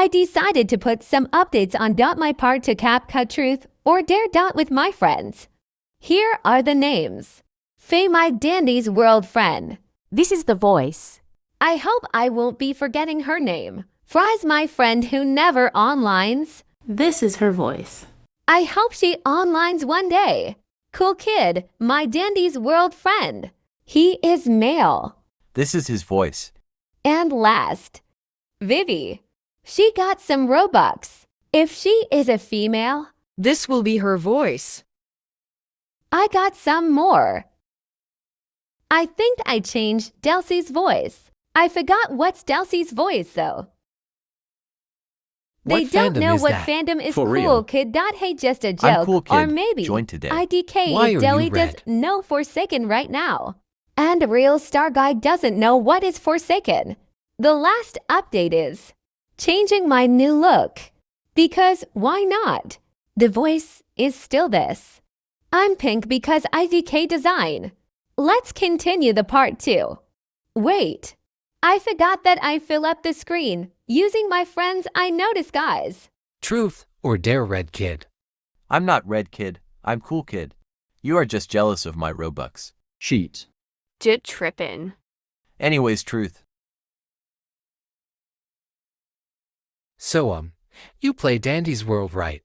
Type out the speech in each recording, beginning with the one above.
I decided to put some updates on my part to CapCut Truth or Dare with my friends. Here are the names. Faye, my Dandy's world friend. This is the voice. I hope I won't be forgetting her name. Fry's my friend who never onlines. This is her voice. I hope she onlines one day. Cool Kid, my Dandy's world friend. He is male. This is his voice. And last, Vivi. She got some Robux. If she is a female, this will be her voice. I got some more. I think I changed Delcy's voice. I forgot what's Delcy's voice though. They don't know what fandom is. Cool Kid. Hey, just a joke. I'm Cool Kid. Or maybe Join today. IDK Why if are Deli you does red? know Forsaken right now. And Real Star Guy doesn't know what is Forsaken. The last update is changing my new look. Because why not? The voice is still this. I'm pink because IDK design. Let's continue the part 2. Wait, I forgot that I fill up the screen using my friends I know disguise. Truth or Dare, Red Kid? I'm not Red Kid. I'm Cool Kid. You are just jealous of my Robux. Cheat. Jit trippin'. Anyways, Truth. So, you play Dandy's World, right?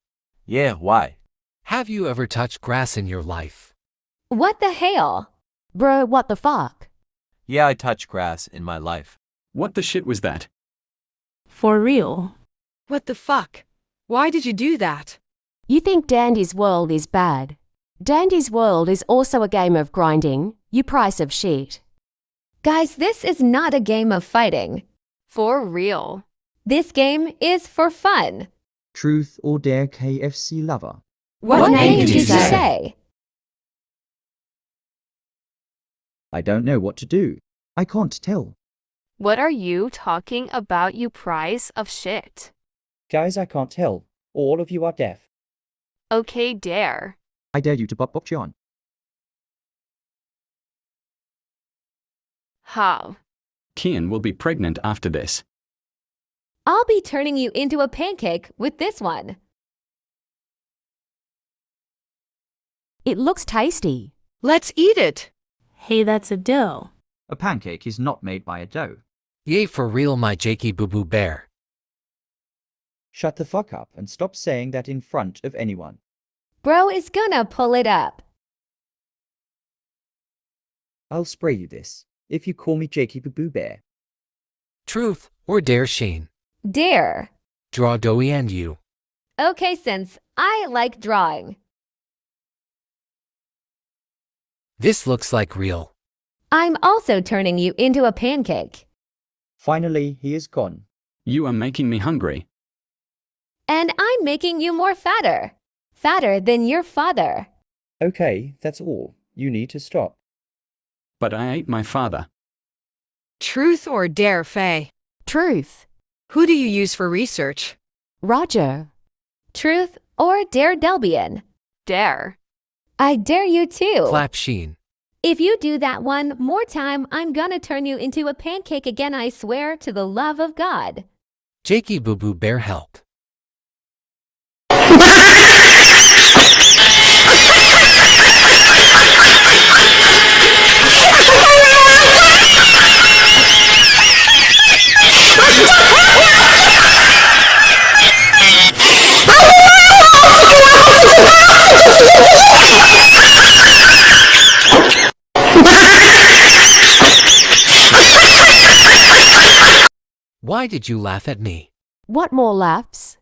Yeah, why? Have you ever touched grass in your life? What the hell? Bro, what the fuck? Yeah, I touch grass in my life. What the shit was that? For real. What the fuck? Why did you do that? You think Dandy's World is bad. Dandy's World is also a game of grinding, you price of shit. Guys, this is not a game of fighting. For real. This game is for fun. Truth or Dare KFC lover. What name did you say? I don't know what to do. I can't tell. What are you talking about, you price of shit? Guys, I can't tell. All of you are deaf. Okay, Dare. I dare you to bop John. How? Kian will be pregnant after this. I'll be turning you into a pancake with this one. It looks tasty. Let's eat it. Hey, that's a dough. A pancake is not made by a dough. Yay for real, my Jakey Boo Boo Bear. Shut the fuck up and stop saying that in front of anyone. Bro is gonna pull it up. I'll spray you this if you call me Jakey Boo Boo Bear. Truth or Dare, Shane? Dare. Draw Doey and you. Okay, since I like drawing. This looks like real. I'm also turning you into a pancake. Finally, he is gone. You are making me hungry. And I'm making you more fatter. Fatter than your father. Okay, that's all. You need to stop. But I ate my father. Truth or Dare, Faye? Truth. Who do you use for research? Roger. Truth or Dare Delbian? Dare. I dare you too. Clap, Sheen. If you do that one more time, I'm gonna turn you into a pancake again, I swear to the love of God. Jakey Boo Boo Bear, help. Why did you laugh at me? What more laughs?